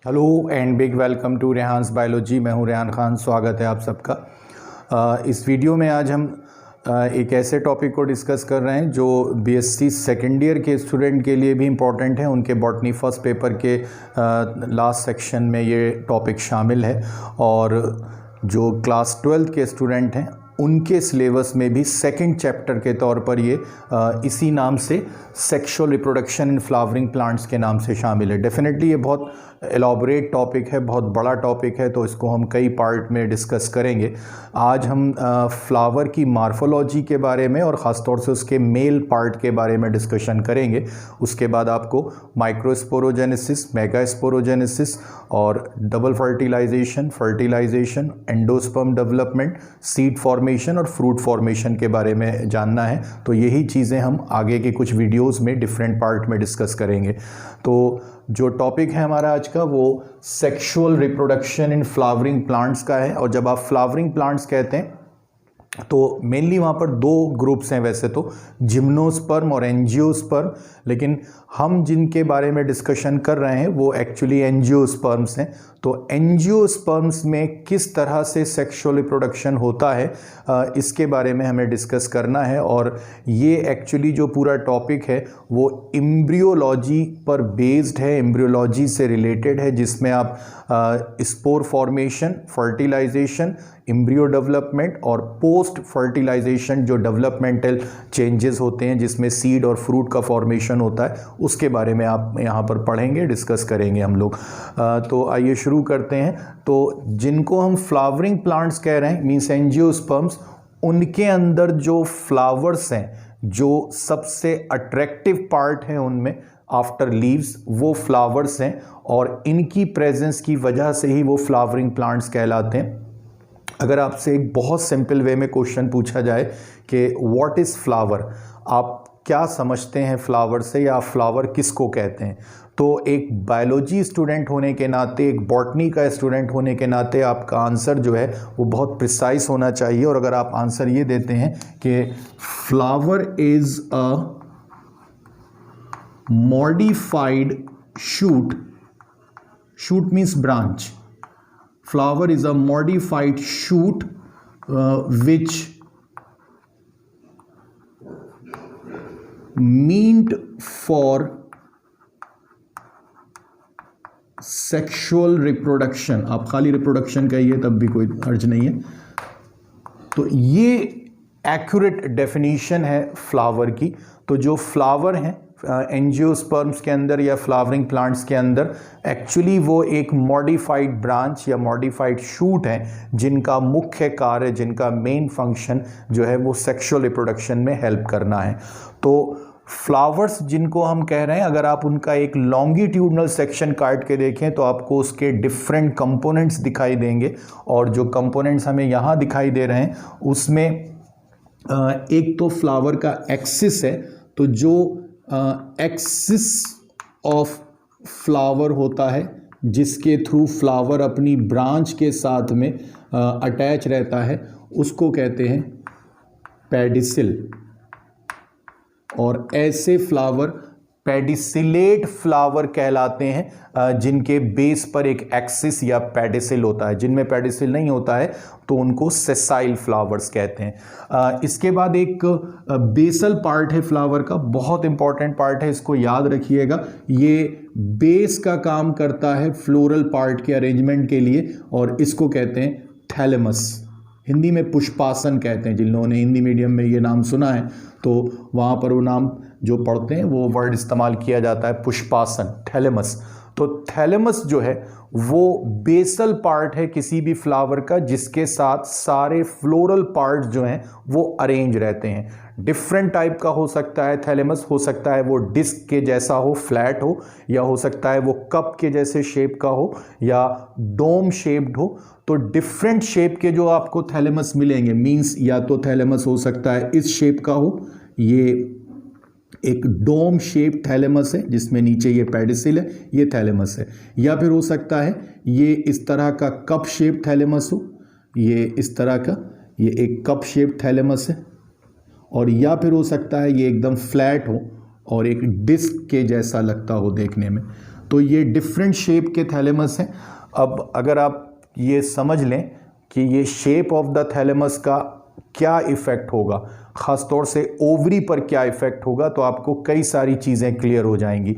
Hello and big welcome to Rehan's biology. मैं हूं रेहान खान। स्वागत है आप सबका। इस वीडियो में आज हम एक ऐसे टॉपिक को डिस्कस कर रहे हैं जो बीएससी सेकेंड ईयर के स्टूडेंट के लिए भी इम्पॉर्टेंट है। उनके बॉटनी फर्स्ट पेपर के लास्ट सेक्शन में ये टॉपिक शामिल है और जो क्लास 12th के स्टूडेंट हैं उनके सिलेबस में भी सेकंड चैप्टर के तौर पर ये इसी नाम से sexual reproduction in flowering plants के नाम से शामिल है। डेफिनेटली ये बहुत एलॉबरेट टॉपिक है, बहुत बड़ा टॉपिक है, तो इसको हम कई पार्ट में डिस्कस करेंगे। आज हम फ्लावर की मार्फोलॉजी के बारे में और ख़ासतौर से उसके मेल पार्ट के बारे में डिस्कशन करेंगे। उसके बाद आपको माइक्रोस्पोरोजेनेसिस, मेगास्पोरोजेनेसिस और double fertilization, endosperm development, seed formation और फ्रूट फॉर्मेशन के बारे में जानना है। तो यही चीज़ें हम आगे के कुछ वीडियोस में डिफरेंट पार्ट में डिस्कस करेंगे। तो जो टॉपिक है हमारा आज का वो sexual reproduction in flowering plants का है। और जब आप फ्लावरिंग प्लांट्स कहते हैं तो मेनली वहाँ पर दो ग्रुप्स हैं वैसे तो, जिम्नोस्पर्म और एंजियोस्पर्म, लेकिन हम जिनके बारे में डिस्कशन कर रहे हैं वो एक्चुअली एंजियोस्पर्म्स हैं। तो एंजियोस्पर्म्स में किस तरह से सेक्सुअल रिप्रोडक्शन होता है इसके बारे में हमें डिस्कस करना है। और ये एक्चुअली जो पूरा टॉपिक है वो एम्ब्रियोलॉजी पर बेस्ड है, एम्ब्रियोलॉजी से रिलेटेड है, जिसमें आप spore formation, fertilization, embryo development और पोस्ट फर्टिलाइजेशन जो डेवलपमेंटल चेंजेस होते हैं जिसमें सीड और फ्रूट का फॉर्मेशन होता है, उसके बारे में आप यहाँ पर पढ़ेंगे, डिस्कस करेंगे हम लोग। तो आइए शुरू करते हैं। तो जिनको हम फ्लावरिंग प्लांट्स कह रहे हैं मीन्स एंजियोस्पर्म्स, उनके अंदर जो फ्लावर्स हैं, जो सबसे अट्रैक्टिव पार्ट है उनमें आफ्टर लीव्स, वो फ्लावर्स हैं और इनकी प्रेजेंस की वजह से ही वो फ्लावरिंग प्लांट्स कहलाते हैं। अगर आपसे एक बहुत सिंपल वे में क्वेश्चन पूछा जाए कि व्हाट इज़ फ्लावर, आप क्या समझते हैं फ्लावर से, या फ्लावर किसको कहते हैं, तो एक बायोलॉजी स्टूडेंट होने के नाते, एक बॉटनी का स्टूडेंट होने के नाते आपका आंसर जो है वो बहुत प्रिसाइज होना चाहिए। और अगर आप आंसर ये देते हैं कि flower is a modified shoot, shoot means branch, flower is a modified shoot which meant for sexual reproduction। आप खाली रिप्रोडक्शन कहिए तब भी कोई अर्ज नहीं है। तो ये एक्यूरेट डेफिनेशन है फ्लावर की। तो जो फ्लावर हैं एंजियोस्पर्म्स के अंदर या फ्लावरिंग प्लांट्स के अंदर, एक्चुअली वो एक मॉडिफाइड ब्रांच या मॉडिफाइड शूट हैं जिनका मुख्य कार्य, जिनका मेन फंक्शन जो है वो सेक्सुअल रिप्रोडक्शन में हेल्प करना है। तो फ्लावर्स जिनको हम कह रहे हैं, अगर आप उनका एक लॉन्गिट्यूडनल सेक्शन काट के देखें तो आपको उसके डिफरेंट कंपोनेंट्स दिखाई देंगे। और जो कंपोनेंट्स हमें यहाँ दिखाई दे रहे हैं उसमें एक तो फ्लावर का एक्सिस है। तो जो एक्सिस ऑफ फ्लावर होता है जिसके थ्रू फ्लावर अपनी ब्रांच के साथ में अटैच रहता है, उसको कहते हैं पेडिसिल। और ऐसे फ्लावर पेडिसिलेट फ्लावर कहलाते हैं जिनके बेस पर एक एक्सिस या पेडिसिल होता है। जिनमें पेडिसिल नहीं होता है तो उनको सेसाइल फ्लावर्स कहते हैं। इसके बाद एक बेसल पार्ट है फ्लावर का, बहुत इंपॉर्टेंट पार्ट है, इसको याद रखिएगा। ये बेस का काम करता है फ्लोरल पार्ट के अरेंजमेंट के लिए और इसको कहते हैं थैलेमस। हिंदी में पुष्पासन कहते हैं। जिन लोगों ने हिंदी मीडियम में ये नाम सुना है तो वहाँ पर वो नाम जो पढ़ते हैं वो वर्ड इस्तेमाल किया जाता है, पुष्पासन, थैलेमस। तो थैलेमस जो है वो बेसल पार्ट है किसी भी फ्लावर का जिसके साथ सारे फ्लोरल पार्ट जो हैं वो अरेंज रहते हैं। डिफरेंट टाइप का हो सकता है थैलेमस, हो सकता है वो डिस्क के जैसा हो, फ्लैट हो, या हो सकता है वो कप के जैसे शेप का हो या डोम शेप्ड हो। तो डिफरेंट शेप के जो आपको थैलेमस मिलेंगे, मींस या तो थैलेमस हो सकता है इस शेप का हो, ये एक डोम शेप थैलेमस है जिसमें नीचे ये पेडिसिल है, ये थैलेमस है। या फिर हो सकता है ये इस तरह का कप शेप थैलेमस हो, ये इस तरह का, ये एक कप शेप थैलेमस है। और या फिर हो सकता है ये एकदम फ्लैट हो और एक डिस्क के जैसा लगता हो देखने में। तो ये डिफरेंट शेप के थैलेमस हैं। अब अगर आप ये समझ लें कि ये शेप ऑफ द थैलेमस का क्या इफेक्ट होगा, ख़ासतौर से ओवरी पर क्या इफेक्ट होगा, तो आपको कई सारी चीज़ें क्लियर हो जाएंगी।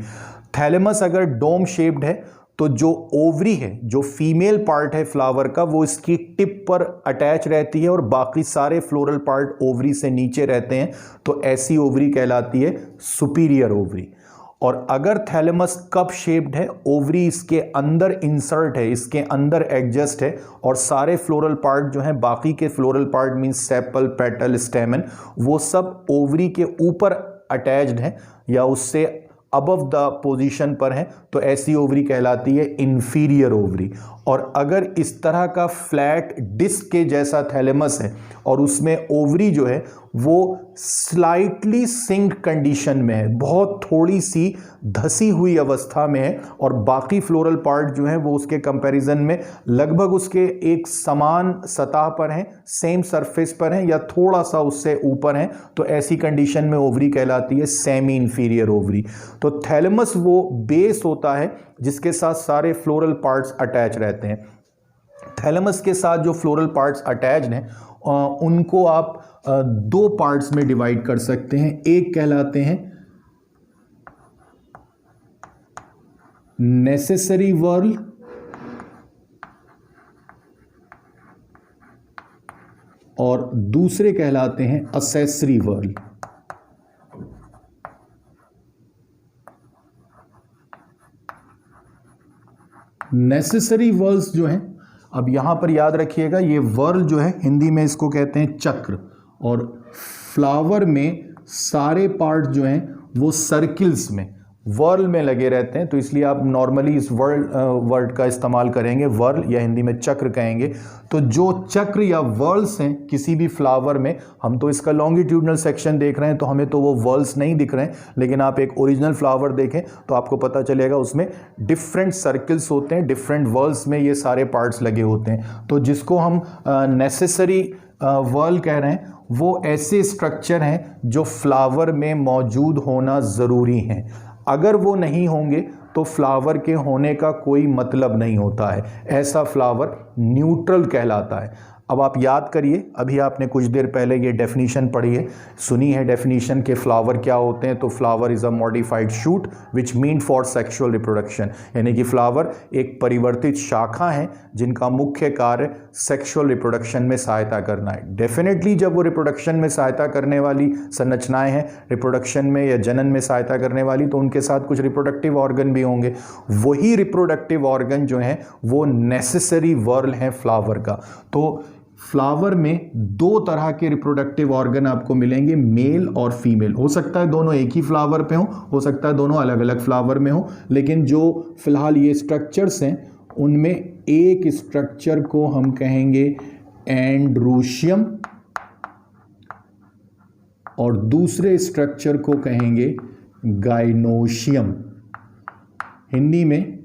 थैलेमस अगर डोम शेप्ड है तो जो ओवरी है, जो फीमेल पार्ट है फ्लावर का, वो इसकी टिप पर अटैच रहती है और बाकी सारे फ्लोरल पार्ट ओवरी से नीचे रहते हैं, तो ऐसी ओवरी कहलाती है सुपीरियर ओवरी। और अगर थैलेमस कप शेप्ड है, ओवरी इसके अंदर इंसर्ट है, इसके अंदर एडजस्ट है और सारे फ्लोरल पार्ट जो हैं, बाकी के floral part means sepal, petal, स्टेमन, वो सब ओवरी के ऊपर अटैच्ड हैं या उससे अबव द पोजीशन पर है, तो ऐसी ओवरी कहलाती है इंफीरियर ओवरी। और अगर इस तरह का फ्लैट डिस्क के जैसा थैलेमस है और उसमें ओवरी जो है वो स्लाइटली सिंक कंडीशन में है, बहुत थोड़ी सी धसी हुई अवस्था में है, और बाकी फ्लोरल पार्ट जो है वो उसके कंपैरिजन में लगभग उसके एक समान सतह पर हैं, सेम सरफेस पर हैं या थोड़ा सा उससे ऊपर हैं, तो ऐसी कंडीशन में ओवरी कहलाती है सेमी इंफीरियर ओवरी। तो थैलेमस वो बेस होता है जिसके साथ सारे फ्लोरल पार्ट्स अटैच रहते हैं। थैलेमस के साथ जो फ्लोरल पार्ट्स अटैच्ड हैं उनको आप दो पार्ट्स में डिवाइड कर सकते हैं। एक कहलाते हैं नेसेसरी वर्ल और दूसरे कहलाते हैं असेसरी वर्ल। नेसेसरी वर्ल्स जो हैं, अब यहां पर याद रखिएगा, ये वर्ल जो है हिंदी में इसको कहते हैं चक्र, और फ्लावर में सारे पार्ट जो हैं वो सर्किल्स में, वर्ल में लगे रहते हैं, तो इसलिए आप नॉर्मली इस वर्ड का इस्तेमाल करेंगे, वर्ल या हिंदी में चक्र कहेंगे। तो जो चक्र या वर्ल्स हैं किसी भी फ्लावर में, हम तो इसका लॉन्गिट्यूडनल सेक्शन देख रहे हैं तो हमें तो वो वर्ल्स नहीं दिख रहे हैं, लेकिन आप एक ओरिजिनल फ्लावर देखें तो आपको पता चलेगा उसमें डिफरेंट सर्किल्स होते हैं, डिफरेंट वर्ल्स में ये सारे पार्ट्स लगे होते हैं। तो जिसको हम नेसेसरी वर्ल कह रहे हैं, वो ऐसे स्ट्रक्चर हैं जो फ्लावर में मौजूद होना ज़रूरी हैं। अगर वो नहीं होंगे तो फ्लावर के होने का कोई मतलब नहीं होता है, ऐसा फ्लावर न्यूट्रल कहलाता है। अब आप याद करिए, अभी आपने कुछ देर पहले ये डेफिनेशन पढ़ी है, सुनी है डेफिनेशन के फ्लावर क्या होते हैं, तो flower is a modified shoot which mean for sexual reproduction, यानी कि फ्लावर एक परिवर्तित शाखा है जिनका मुख्य कार्य सेक्सुअल रिप्रोडक्शन में सहायता करना है। डेफिनेटली जब वो रिप्रोडक्शन में सहायता करने वाली संरचनाएं हैं, रिप्रोडक्शन में या जनन में सहायता करने वाली, तो उनके साथ कुछ रिप्रोडक्टिव ऑर्गन भी होंगे। वही रिप्रोडक्टिव ऑर्गन जो हैं वो नेसेसरी वर्ल हैं फ्लावर का। तो फ्लावर में दो तरह के रिप्रोडक्टिव ऑर्गन आपको मिलेंगे, मेल और फीमेल। हो सकता है दोनों एक ही फ्लावर पे हो सकता है दोनों अलग अलग फ्लावर में हो, लेकिन जो फिलहाल ये स्ट्रक्चर्स हैं उनमें एक स्ट्रक्चर को हम कहेंगे एंड्रोशियम और दूसरे स्ट्रक्चर को कहेंगे गाइनोशियम। हिंदी में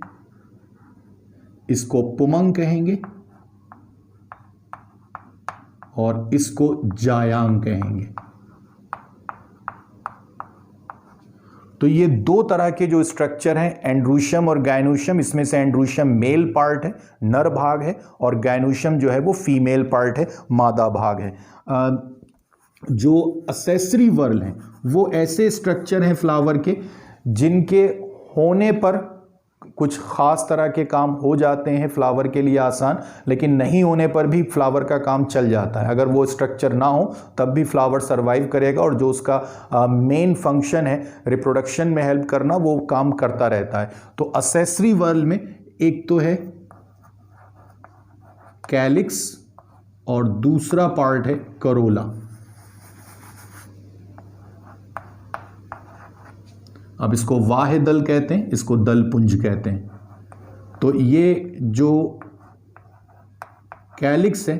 इसको पुमंग कहेंगे और इसको जायांग कहेंगे। तो ये दो तरह के जो स्ट्रक्चर हैं, एंड्रोशियम और गाइनोशियम, इसमें से एंड्रोशियम मेल पार्ट है, नर भाग है, और गाइनोशियम जो है वो फीमेल पार्ट है, मादा भाग है। जो असेसरी वर्ल हैं वो ऐसे स्ट्रक्चर हैं फ्लावर के जिनके होने पर कुछ खास तरह के काम हो जाते हैं फ्लावर के लिए आसान, लेकिन नहीं होने पर भी फ्लावर का काम चल जाता है। अगर वो स्ट्रक्चर ना हो तब भी फ्लावर सरवाइव करेगा और जो उसका मेन फंक्शन है रिप्रोडक्शन में हेल्प करना, वो काम करता रहता है। तो असेसरी वर्ल में एक तो है कैलिक्स और दूसरा पार्ट है करोला। अब इसको वाह्य दल कहते हैं, इसको दल पुंज कहते हैं। तो ये जो कैलिक्स है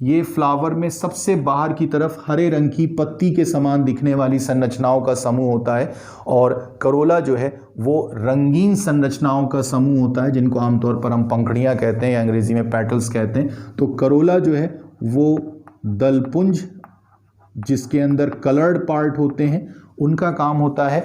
ये फ्लावर में सबसे बाहर की तरफ हरे रंग की पत्ती के समान दिखने वाली संरचनाओं का समूह होता है, और करोला जो है वो रंगीन संरचनाओं का समूह होता है जिनको आमतौर पर हम पंखुड़ियाँ कहते हैं या अंग्रेजी में पेटल्स कहते हैं। तो करोला जो है वो दलपुंज जिसके अंदर कलर्ड पार्ट होते हैं, उनका काम होता है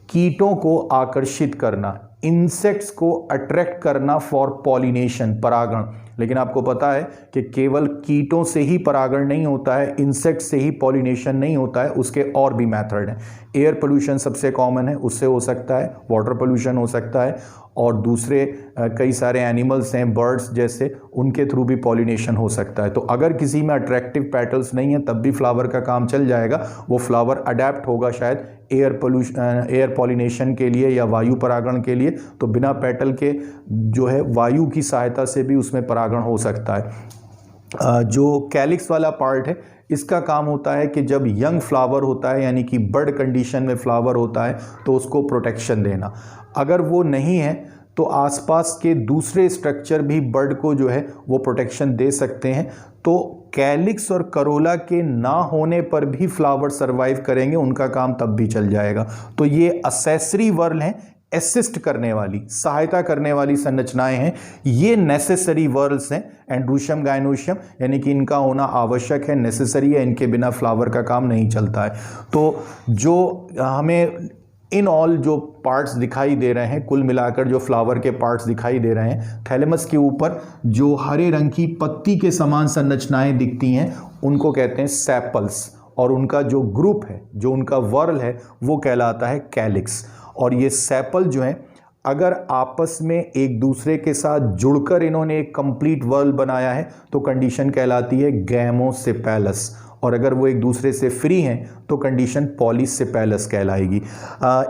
कीटों को आकर्षित करना, इंसेक्ट्स को अट्रैक्ट करना फॉर पॉलिनेशन, परागण। लेकिन आपको पता है कि केवल कीटों से ही परागण नहीं होता है, इंसेक्ट से ही पॉलिनेशन नहीं होता है, उसके और भी मेथड हैं। एयर पोल्यूशन सबसे कॉमन है, उससे हो सकता है, वाटर पोल्यूशन हो सकता है, और दूसरे कई सारे एनिमल्स हैं, बर्ड्स जैसे, उनके थ्रू भी पॉलिनेशन हो सकता है। तो अगर किसी में अट्रैक्टिव पेटल्स नहीं है तब भी फ्लावर का काम चल जाएगा, वो फ्लावर अडेप्ट होगा शायद एयर पॉलिनेशन के लिए या वायु परागण के लिए, तो बिना पेटल के जो है वायु की सहायता से भी उसमें परागण हो सकता है। जो कैलिक्स वाला पार्ट है, इसका काम होता है कि जब यंग फ्लावर होता है यानी कि बर्ड कंडीशन में फ्लावर होता है तो उसको प्रोटेक्शन देना। अगर वो नहीं है तो आसपास के दूसरे स्ट्रक्चर भी बर्ड को जो है वो प्रोटेक्शन दे सकते हैं। तो कैलिक्स और करोला के ना होने पर भी फ्लावर सरवाइव करेंगे, उनका काम तब भी चल जाएगा। तो ये असेसरी वर्ल हैं, असिस्ट करने वाली, सहायता करने वाली संरचनाएं हैं। ये नेसेसरी वर्ल्स हैं, एंड्रूशियम गायनोशियम, यानी कि इनका होना आवश्यक है, नेसेसरी है, इनके बिना फ्लावर का काम नहीं चलता है। तो जो हमें इन ऑल जो पार्ट्स दिखाई दे रहे हैं, कुल मिलाकर जो फ्लावर के पार्ट्स दिखाई दे रहे हैं, थैलेमस के ऊपर जो हरे रंग की पत्ती के समान संरचनाएं दिखती हैं उनको कहते हैं सेपल्स, और उनका जो ग्रुप है, जो उनका वर्ल है, वो कहलाता है कैलिक्स। और ये सेपल जो हैं, अगर आपस में एक दूसरे के साथ जुड़कर इन्होंने एक कंप्लीट वर्ल बनाया है तो कंडीशन कहलाती है गैमोसेपेलस, और अगर वो एक दूसरे से फ्री हैं तो कंडीशन पॉलीसेपेलस कहलाएगी।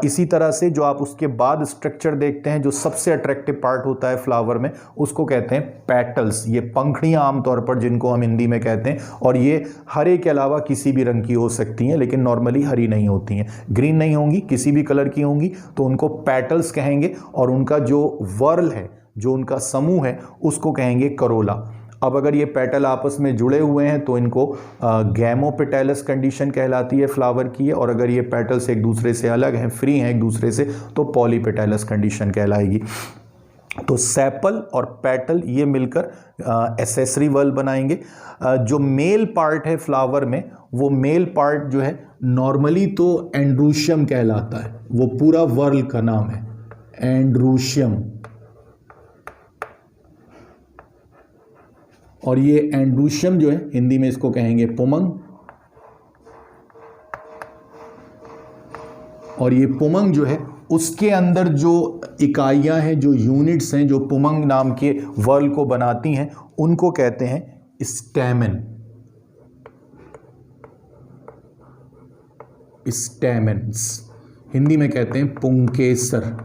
इसी तरह से जो आप उसके बाद स्ट्रक्चर देखते हैं, जो सबसे अट्रैक्टिव पार्ट होता है फ्लावर में, उसको कहते हैं पेटल्स। ये पंखड़ियाँ आमतौर पर जिनको हम हिंदी में कहते हैं, और ये हरे के अलावा किसी भी रंग की हो सकती हैं, लेकिन नॉर्मली हरी नहीं होती हैं, ग्रीन नहीं होंगी, किसी भी कलर की होंगी, तो उनको पेटल्स कहेंगे। और उनका जो वर्ल है, जो उनका समूह है, उसको कहेंगे करोला। अब अगर ये पेटल आपस में जुड़े हुए हैं तो इनको गैमोपेटैलस कंडीशन कहलाती है फ्लावर की है, और अगर ये पेटल्स एक दूसरे से अलग हैं, फ्री हैं एक दूसरे से, तो पॉलीपेटैलस कंडीशन कहलाएगी। तो सेपल और पेटल ये मिलकर एसेसरी वर्ल बनाएंगे। जो मेल पार्ट है फ्लावर में, वो मेल पार्ट जो है नॉर्मली तो एंड्रूशियम कहलाता है, वो पूरा वर्ल का नाम है एंड्रूशियम। और ये एंड्रूशियम जो है, हिंदी में इसको कहेंगे पुमंग, और ये पुमंग जो है उसके अंदर जो इकाइयां हैं, जो यूनिट्स हैं, जो पुमंग नाम के वर्ल को बनाती हैं, उनको कहते हैं स्टैमेन। स्टैमेन्स हिंदी में कहते हैं पुंकेसर।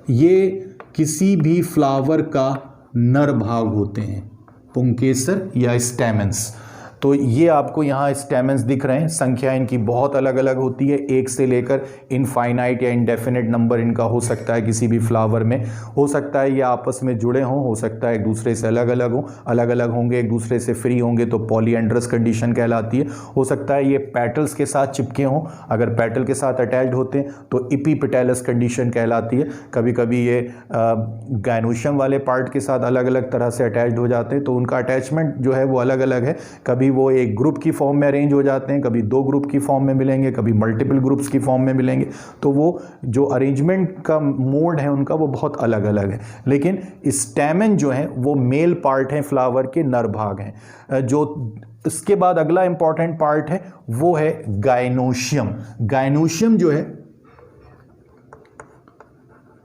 ये किसी भी फ्लावर का नर भाग होते हैं, पुंकेसर या स्टैमेन्स। तो ये आपको यहाँ स्टैमेन्स दिख रहे हैं, संख्या इनकी बहुत अलग अलग होती है, एक से लेकर इनफाइनाइट या इंडेफिनिट नंबर इनका हो सकता है किसी भी फ्लावर में। हो सकता है ये आपस में जुड़े हों, हो सकता है एक दूसरे से अलग अलग हों, अलग अलग होंगे, एक दूसरे से फ्री होंगे तो पॉलीएंड्रस कंडीशन कहलाती है। हो सकता है ये पेटल्स के साथ चिपके हों, अगर पेटल के साथ अटैच्ड होते हैं तो इपीपेटैलस कंडीशन कहलाती है। कभी कभी ये गायनोशियम वाले पार्ट के साथ अलग अलग तरह से अटैच्ड हो जाते हैं, तो उनका अटैचमेंट जो है वो अलग अलग है। कभी वो एक ग्रुप की फॉर्म में अरेंज हो जाते हैं, कभी दो ग्रुप की फॉर्म में मिलेंगे, कभी मल्टीपल ग्रुप्स की फॉर्म में मिलेंगे। तो वो जो अरेंजमेंट का मोड है उनका वो बहुत अलग अलग है। लेकिन स्टैमेन जो है वो मेल पार्ट है, फ्लावर के नर भाग हैं। जो इसके बाद अगला इंपॉर्टेंट पार्ट है वो है गायनोशियम। गायनोशियम जो है,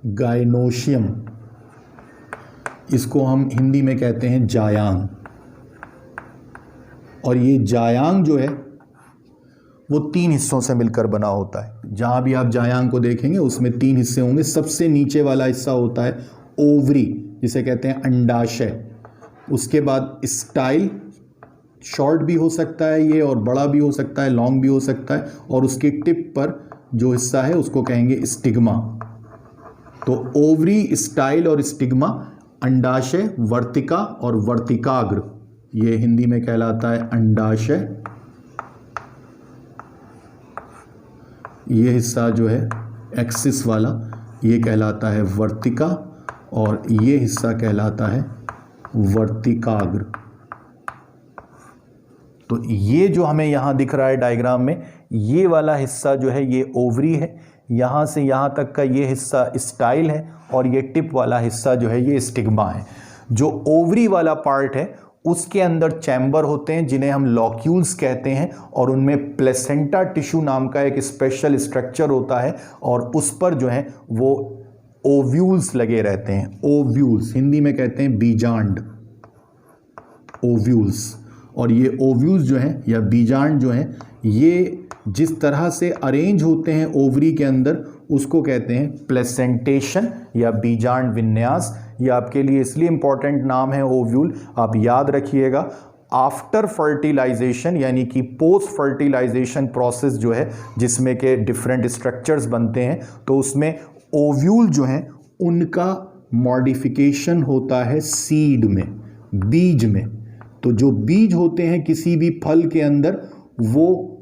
गायनोशियम, इसको हम हिंदी में कहते हैं जायांग। और ये जायांग जो है वो 3 हिस्सों से मिलकर बना होता है। जहाँ भी आप जायांग को देखेंगे उसमें 3 हिस्से होंगे। सबसे नीचे वाला हिस्सा होता है ओवरी, जिसे कहते हैं अंडाशय। उसके बाद स्टाइल, शॉर्ट भी हो सकता है ये और बड़ा भी हो सकता है, लॉन्ग भी हो सकता है। और उसकी टिप पर जो हिस्सा है उसको कहेंगे स्टिग्मा। तो ओवरी, स्टाइल और स्टिग्मा, अंडाशय, वर्तिका और वर्तिकाग्र, ये हिंदी में कहलाता है अंडाशय। ये हिस्सा जो है एक्सिस वाला, ये कहलाता है वर्तिका, और ये हिस्सा कहलाता है वर्तिकाग्र। तो ये जो हमें यहाँ दिख रहा है डायग्राम में, ये वाला हिस्सा जो है ये ओवरी है, यहाँ से यहाँ तक का ये हिस्सा स्टाइल है और ये टिप वाला हिस्सा जो है ये स्टिग्मा है। जो ओवरी वाला पार्ट है उसके अंदर चैम्बर होते हैं जिन्हें हम लॉक्यूल्स कहते हैं, और उनमें प्लेसेंटा टिश्यू नाम का एक स्पेशल स्ट्रक्चर होता है और उस पर जो है वो ओव्यूल्स लगे रहते हैं। ओव्यूल्स हिंदी में कहते हैं बीजांड, ओव्यूल्स। और ये ओव्यूल्स जो हैं या बीजांड जो हैं ये जिस तरह से अरेंज होते हैं ओवरी के अंदर उसको कहते हैं प्लेसेंटेशन या बीजांड विन्यास। ये आपके लिए इसलिए इंपॉर्टेंट नाम है ओव्यूल, आप याद रखिएगा। आफ्टर फर्टिलाइजेशन यानी कि पोस्ट फर्टिलाइजेशन प्रोसेस जो है जिसमें के डिफरेंट स्ट्रक्चर्स बनते हैं, तो उसमें ओव्यूल जो हैं उनका मॉडिफिकेशन होता है सीड में, बीज में। तो जो बीज होते हैं किसी भी फल के अंदर वो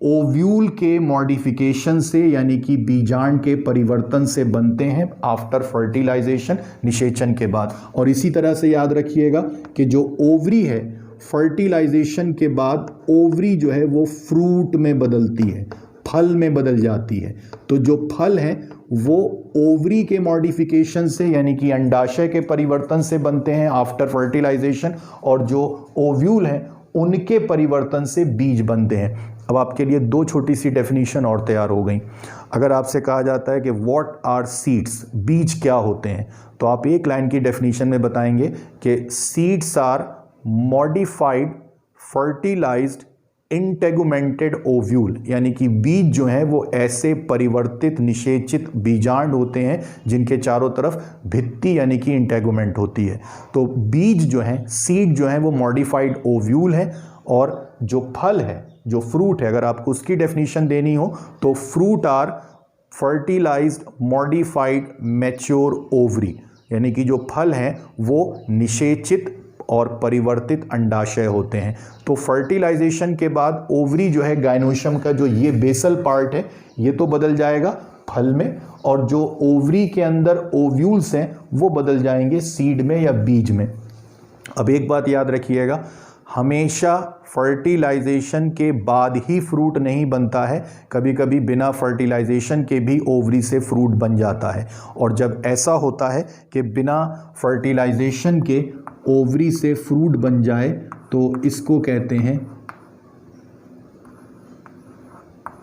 ओव्यूल के मॉडिफिकेशन से यानी कि बीजांड के परिवर्तन से बनते हैं आफ्टर फर्टिलाइजेशन, निषेचन के बाद। और इसी तरह से याद रखिएगा कि जो ओवरी है फर्टिलाइजेशन के बाद ओवरी जो है वो फ्रूट में बदलती है, फल में बदल जाती है। तो जो फल है वो ओवरी के मॉडिफिकेशन से यानी कि अंडाशय के परिवर्तन से बनते हैं आफ्टर फर्टिलाइजेशन, और जो ओव्यूल हैं उनके परिवर्तन से बीज बनते हैं। अब आपके लिए दो छोटी सी डेफिनेशन और तैयार हो गई। अगर आपसे कहा जाता है कि व्हाट आर सीड्स, बीज क्या होते हैं, तो आप एक लाइन की डेफिनेशन में बताएंगे कि seeds are modified fertilized integumented ovule, यानी कि बीज जो हैं वो ऐसे परिवर्तित निषेचित बीजांड होते हैं जिनके चारों तरफ भित्ति यानी कि इंटेगुमेंट होती है। तो बीज जो हैं, सीड जो हैं वो मॉडिफाइड ओव्यूल है, और जो फल है, जो फ्रूट है, अगर आपको उसकी डेफिनेशन देनी हो तो fruit are fertilized modified mature ovary, यानी कि जो फल हैं वो निषेचित और परिवर्तित अंडाशय होते हैं। तो फर्टिलाइजेशन के बाद ओवरी जो है गायनोशियम का जो ये बेसल पार्ट है ये तो बदल जाएगा फल में, और जो ओवरी के अंदर ओव्यूल्स हैं वो बदल जाएंगे सीड में या बीज में। अब एक बात याद रखिएगा, हमेशा फर्टिलाइजेशन के बाद ही फ्रूट नहीं बनता है, कभी कभी बिना फर्टिलाइजेशन के भी ओवरी से फ्रूट बन जाता है। और जब ऐसा होता है कि बिना फर्टिलाइजेशन के ओवरी से फ्रूट बन जाए तो इसको कहते हैं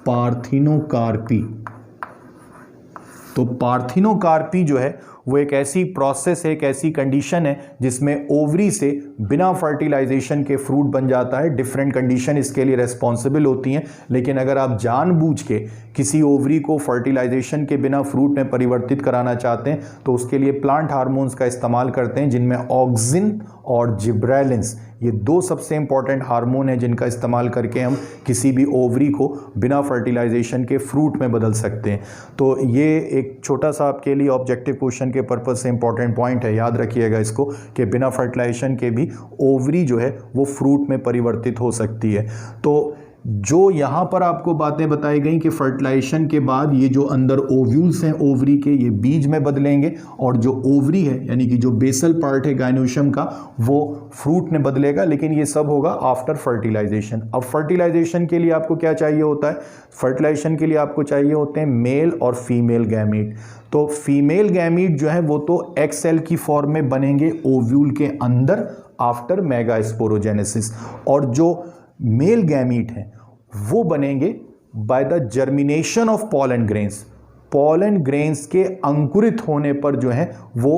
पार्थिनोकार्पी। तो पार्थिनोकार्पी जो है वो एक ऐसी प्रोसेस है, एक ऐसी कंडीशन है जिसमें ओवरी से बिना फर्टिलाइजेशन के फ्रूट बन जाता है। डिफरेंट कंडीशन इसके लिए रेस्पॉन्सिबल होती हैं, लेकिन अगर आप जानबूझ के किसी ओवरी को फर्टिलाइजेशन के बिना फ्रूट में परिवर्तित कराना चाहते हैं तो उसके लिए प्लांट हार्मोन्स का इस्तेमाल करते हैं, जिनमें ऑक्सिन और जिब्रेलिन्स, ये दो सबसे इंपॉर्टेंट हार्मोन हैं जिनका इस्तेमाल करके हम किसी भी ओवरी को बिना फर्टिलाइजेशन के फ्रूट में बदल सकते हैं। तो ये एक छोटा सा आपके लिए ऑब्जेक्टिव क्वेश्चन के पर्पज से इंपॉर्टेंट पॉइंट है, याद रखिएगा इसको, कि बिना फर्टिलाइजेशन के भी ओवरी जो है वो फ्रूट में परिवर्तित हो सकती है। तो जो यहाँ पर आपको बातें बताई गई कि फर्टिलाइजेशन के बाद ये जो अंदर ओव्यूल्स हैं ओवरी के ये बीज में बदलेंगे, और जो ओवरी है यानी कि जो बेसल पार्ट है गायनोशियम का वो फ्रूट में बदलेगा, लेकिन ये सब होगा आफ्टर फर्टिलाइजेशन। अब फर्टिलाइजेशन के लिए आपको क्या चाहिए होता है? फर्टिलाइजेशन के लिए आपको चाहिए होते हैं मेल और फीमेल गैमीट। तो फीमेल गैमीट जो है वो तो एक्स सेल की फॉर्म में बनेंगे ओव्यूल के अंदर आफ्टर मेगास्पोरोजेनेसिस, और जो मेल गैमीट हैं वो बनेंगे by the germination of pollen grains. Pollen grains के अंकुरित होने पर जो है वो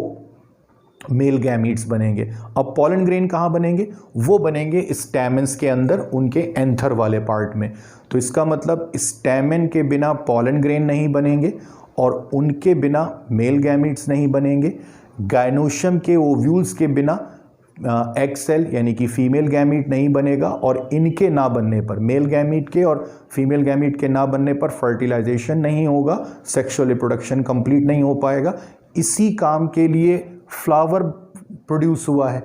मेल गैमीट्स बनेंगे। अब पॉलन ग्रेन कहाँ बनेंगे? वो बनेंगे स्टैमेंस के अंदर, उनके एंथर वाले पार्ट में। तो इसका मतलब स्टैमेन के बिना पॉलन ग्रेन नहीं बनेंगे और उनके बिना मेल गैमीट्स नहीं बनेंगे। गायनोशियम के ओव्यूल्स के बिना एक्स सेल यानी कि फीमेल गैमीट नहीं बनेगा, और इनके ना बनने पर, मेल गैमीट के और फीमेल गैमीट के ना बनने पर फर्टिलाइजेशन नहीं होगा, सेक्सुअल रिप्रोडक्शन कंप्लीट नहीं हो पाएगा। इसी काम के लिए फ्लावर प्रोड्यूस हुआ है,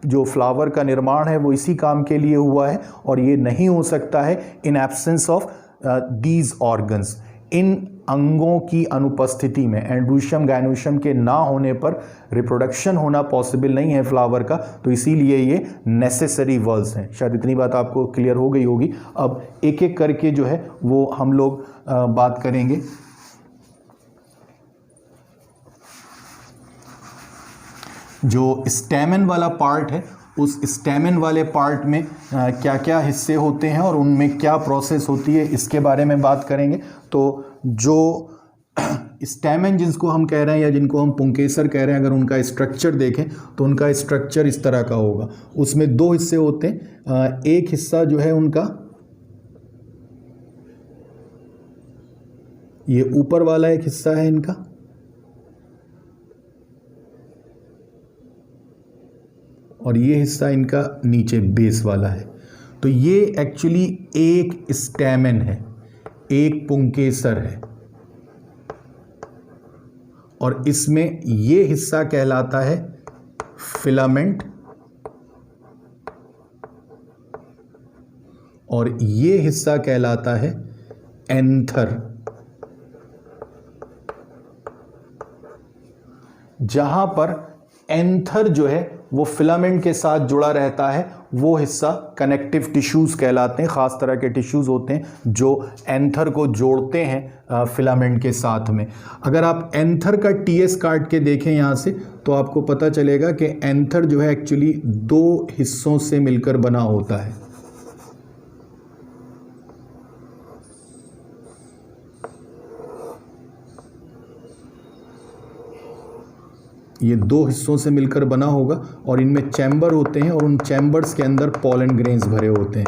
जो फ्लावर का निर्माण है वो इसी काम के लिए हुआ है, और ये नहीं हो सकता है in absence of these organs. इन अंगों की अनुपस्थिति में, एंड्रोशियम गायनोशियम के ना होने पर रिप्रोडक्शन होना पॉसिबल नहीं है फ्लावर का, तो इसीलिए ये नेसेसरी वर्ल्स हैं। शायद इतनी बात आपको क्लियर हो गई होगी। अब एक एक करके जो है वो हम लोग बात करेंगे। जो स्टेमन वाला पार्ट है, उस स्टेमन वाले पार्ट में क्या क्या हिस्से होते हैं और उनमें क्या प्रोसेस होती है, इसके बारे में बात करेंगे। तो जो स्टेमन जिसको हम कह रहे हैं या जिनको हम पुंकेसर कह रहे हैं, अगर उनका स्ट्रक्चर देखें तो उनका स्ट्रक्चर इस तरह का होगा। उसमें दो हिस्से होते हैं। एक हिस्सा जो है उनका ये ऊपर वाला एक हिस्सा है इनका, और ये हिस्सा इनका नीचे बेस वाला है। तो ये एक्चुअली एक स्टेमन है, एक पुंकेसर है, और इसमें ये हिस्सा कहलाता है फिलामेंट और ये हिस्सा कहलाता है एंथर। जहां पर एंथर जो है वो फिलामेंट के साथ जुड़ा रहता है, वो हिस्सा कनेक्टिव टिश्यूज़ कहलाते हैं। ख़ास तरह के टिश्यूज़ होते हैं जो एंथर को जोड़ते हैं फिलामेंट के साथ में। अगर आप एंथर का टीएस काट के देखें यहाँ से, तो आपको पता चलेगा कि एंथर जो है एक्चुअली दो हिस्सों से मिलकर बना होता है। ये दो हिस्सों से मिलकर बना होगा और इनमें चैम्बर होते हैं और उन चैम्बर्स के अंदर पॉलन ग्रेन्स भरे होते हैं।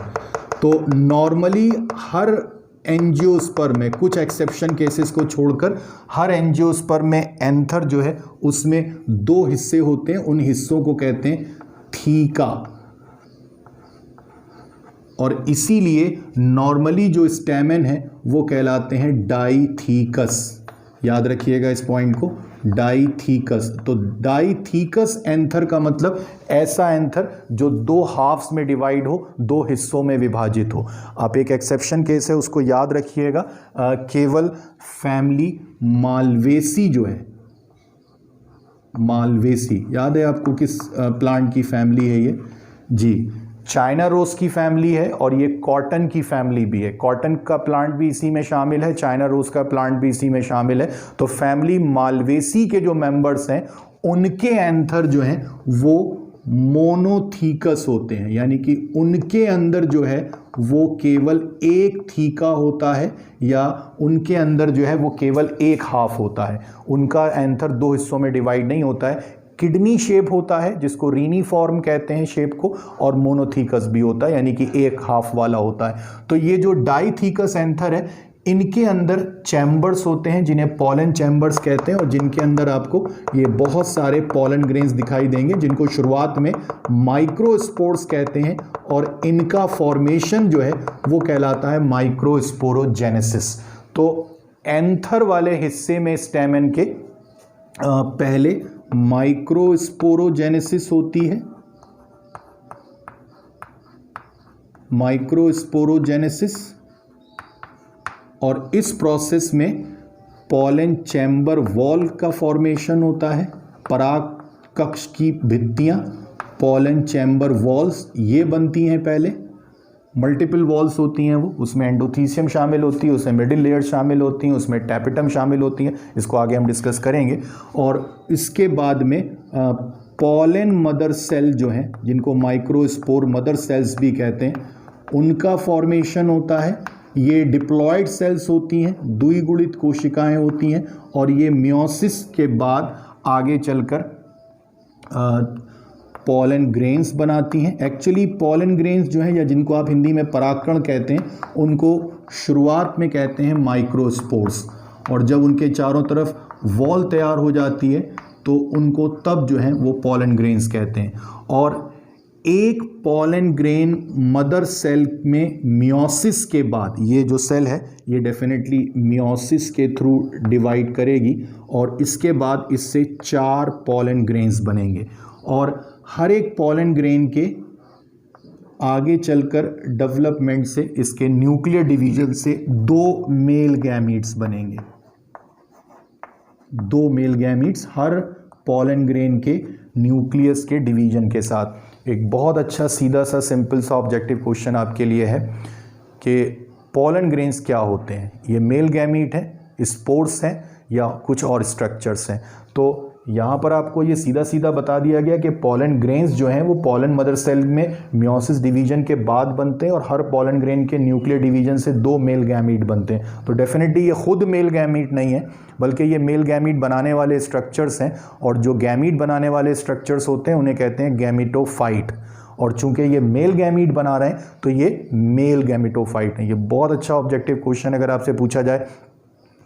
तो नॉर्मली हर एंजियोस्पर्म में, कुछ एक्सेप्शन केसेस को छोड़कर, हर एंजियोस्पर्म में एंथर जो है उसमें दो हिस्से होते हैं। उन हिस्सों को कहते हैं थीका, और इसीलिए नॉर्मली जो स्टेमन है वो कहलाते हैं डाईथीकस। याद रखिएगा इस पॉइंट को, डाईथीकस। तो डाईथीकस एंथर का मतलब ऐसा एंथर जो दो हाफ्स में डिवाइड हो, दो हिस्सों में विभाजित हो। आप एक एक्सेप्शन केस है उसको याद रखिएगा, केवल फैमिली मालवेसी जो है, मालवेसी याद है आपको किस प्लांट की फैमिली है ये? जी, चाइना रोज की फैमिली है, और ये कॉटन की फैमिली भी है। कॉटन का प्लांट भी इसी में शामिल है, चाइना रोज का प्लांट भी इसी में शामिल है। तो फैमिली मालवेसी के जो मेंबर्स हैं उनके एंथर जो हैं वो मोनोथीकस होते हैं, यानी कि उनके अंदर जो है वो केवल एक थीका होता है, या उनके अंदर जो है वो केवल एक हाफ होता है। उनका एंथर दो हिस्सों में डिवाइड नहीं होता है। किडनी शेप होता है जिसको रीनी फॉर्म कहते हैं शेप को, और मोनोथीकस भी होता है, यानी कि एक हाफ वाला होता है। तो ये जो डाईथीकस एंथर है, इनके अंदर चैम्बर्स होते हैं जिन्हें पॉलन चैम्बर्स कहते हैं, और जिनके अंदर आपको ये बहुत सारे पॉलन ग्रेन्स दिखाई देंगे, जिनको शुरुआत में माइक्रोस्पोर्स कहते हैं, और इनका फॉर्मेशन जो है वो कहलाता है माइक्रोस्पोरोजेनेसिस। तो एंथर वाले हिस्से में स्टेमन के पहले माइक्रोस्पोरोजेनेसिस होती है, माइक्रोस्पोरोजेनेसिस, और इस प्रोसेस में पॉलन चैम्बर वॉल का फॉर्मेशन होता है। पराग कक्ष की भित्तियां, पॉलन चैम्बर वॉल्स, ये बनती हैं पहले। मल्टीपल वॉल्स होती हैं वो, उसमें एंडोथीसियम शामिल होती है, उसमें मिडिल लेयर शामिल होती हैं, उसमें टैपिटम शामिल होती हैं। इसको आगे हम डिस्कस करेंगे। और इसके बाद में पॉलन मदर सेल जो हैं, जिनको माइक्रोस्पोर मदर सेल्स भी कहते हैं, उनका फॉर्मेशन होता है। ये डिप्लॉयड सेल्स होती हैं, द्विगुणित कोशिकाएं होती हैं, और ये मियोसिस के बाद आगे चलकर पॉलन ग्रेन्स बनाती हैं। एक्चुअली पॉलन ग्रेन्स जो हैं, या जिनको आप हिंदी में परागकण कहते हैं, उनको शुरुआत में कहते हैं माइक्रोस्पोर्स, और जब उनके चारों तरफ वॉल तैयार हो जाती है तो उनको तब जो है वो पॉलन ग्रेन्स कहते हैं। और एक पॉलन ग्रेन मदर सेल में मियोसिस के बाद, ये जो सेल है ये डेफिनेटली मियोसिस के थ्रू डिवाइड करेगी, और इसके बाद इससे 4 पॉलन ग्रेन्स बनेंगे, और हर एक पॉलन ग्रेन के आगे चलकर डेवलपमेंट से इसके न्यूक्लियर डिवीजन से 2 मेल गैमीट्स बनेंगे। 2 मेल गैमीट्स हर पॉलन ग्रेन के न्यूक्लियस के डिवीजन के साथ। एक बहुत अच्छा सीधा सा सिंपल सा ऑब्जेक्टिव क्वेश्चन आपके लिए है कि पॉलन ग्रेन्स क्या होते हैं। ये मेल गैमीट है, स्पोर्स हैं या कुछ और स्ट्रक्चर्स हैं। तो यहाँ पर आपको ये सीधा सीधा बता दिया गया कि पॉलन ग्रेन्स जो हैं वो पॉलन मदर सेल में मियोसिस डिवीजन के बाद बनते हैं और हर पॉलन ग्रेन के न्यूक्लियर डिवीजन से 2 मेल गैमीट बनते हैं। तो डेफिनेटली ये खुद मेल गैमीट नहीं है, बल्कि ये मेल गैमीट बनाने वाले स्ट्रक्चर्स हैं, और जो गैमीट बनाने वाले स्ट्रक्चर्स होते हैं उन्हें कहते हैं गैमीटोफाइट। और चूंकि ये मेल गैमीट बना रहे हैं तो ये मेल गैमीटोफाइट हैं। ये बहुत अच्छा ऑब्जेक्टिव क्वेश्चन अगर आपसे पूछा जाए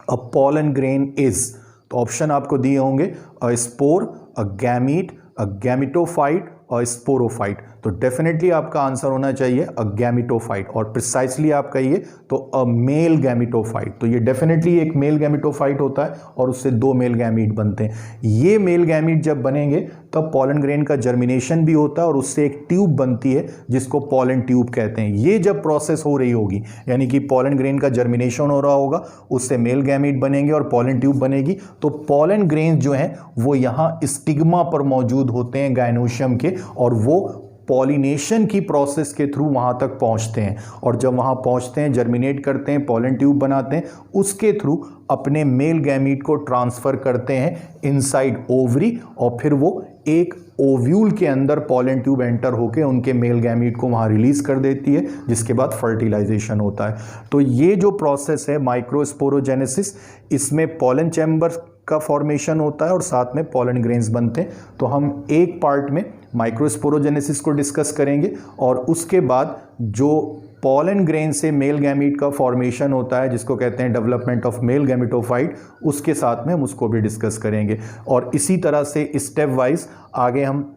अ पॉलन ग्रेन इज, तो ऑप्शन आपको दिए होंगे अ स्पोर, अ गैमीट, अ गैमीटोफाइट और स्पोरोफाइट। तो डेफिनेटली आपका आंसर होना चाहिए अ गैमीटोफाइट, और प्रिसाइसली आप कहिए तो अ मेल गैमीटोफाइट। तो ये डेफिनेटली एक मेल गैमीटोफाइट होता है और उससे 2 मेल गैमीट बनते हैं। ये मेल गैमीट जब बनेंगे तब पॉलन ग्रेन का जर्मिनेशन भी होता है और उससे एक ट्यूब बनती है जिसको पॉलन ट्यूब कहते हैं। ये जब प्रोसेस हो रही होगी, यानी कि पॉलन ग्रेन का जर्मिनेशन हो रहा होगा, उससे मेल गैमीट बनेंगे और पॉलन ट्यूब बनेगी, तो पॉलन ग्रेन जो हैं वो यहाँ स्टिग्मा पर मौजूद होते हैं गायनोशियम के, और वो पॉलिनेशन की प्रोसेस के थ्रू वहाँ तक पहुँचते हैं। और जब वहाँ पहुँचते हैं, जर्मिनेट करते हैं, पॉलन ट्यूब बनाते हैं, उसके थ्रू अपने मेल गैमीट को ट्रांसफ़र करते हैं इनसाइड ओवरी, और फिर वो एक ओव्यूल के अंदर पॉलन ट्यूब एंटर होकर उनके मेल गैमीट को वहाँ रिलीज़ कर देती है, जिसके बाद फर्टिलाइजेशन होता है। तो ये जो प्रोसेस है माइक्रोस्पोरोजेनेसिस, इसमें पॉलन चैम्बर का फॉर्मेशन होता है और साथ में पॉलन ग्रेन्स बनते हैं। तो हम एक पार्ट में माइक्रोस्पोरोजेनेसिस को डिस्कस करेंगे और उसके बाद जो पॉलन ग्रेन से मेल गैमीट का फॉर्मेशन होता है, जिसको कहते हैं डेवलपमेंट ऑफ मेल गैमीटोफाइट, उसके साथ में हम उसको भी डिस्कस करेंगे। और इसी तरह से स्टेप वाइज आगे हम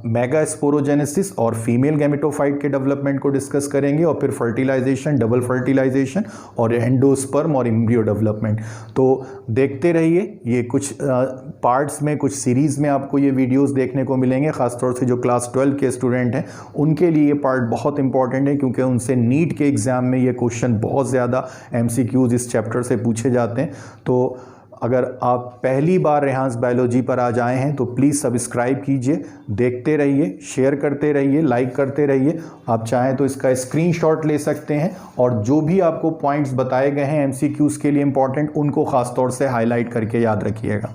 मेगा स्पोरोजेनेसिस और फीमेल गैमेटोफाइट के डेवलपमेंट को डिस्कस करेंगे, और फिर फर्टिलाइजेशन, डबल फर्टिलाइजेशन और एंडोस्पर्म और एम्ब्रियो डेवलपमेंट। तो देखते रहिए, ये कुछ पार्ट्स में, कुछ सीरीज़ में आपको ये वीडियोस देखने को मिलेंगे। ख़ासतौर से जो क्लास 12 के स्टूडेंट हैं उनके लिए ये पार्ट बहुत इंपॉर्टेंट है, क्योंकि उनसे नीट के एग्ज़ाम में ये क्वेश्चन बहुत ज़्यादा MCQs इस चैप्टर से पूछे जाते हैं। तो अगर आप पहली बार रेहांस बायोलॉजी पर आज आए हैं तो प्लीज़ सब्सक्राइब कीजिए, देखते रहिए, शेयर करते रहिए, लाइक करते रहिए। आप चाहें तो इसका स्क्रीनशॉट ले सकते हैं, और जो भी आपको पॉइंट्स बताए गए हैं MCQs के लिए इंपॉर्टेंट, उनको ख़ास तौर से हाईलाइट करके याद रखिएगा।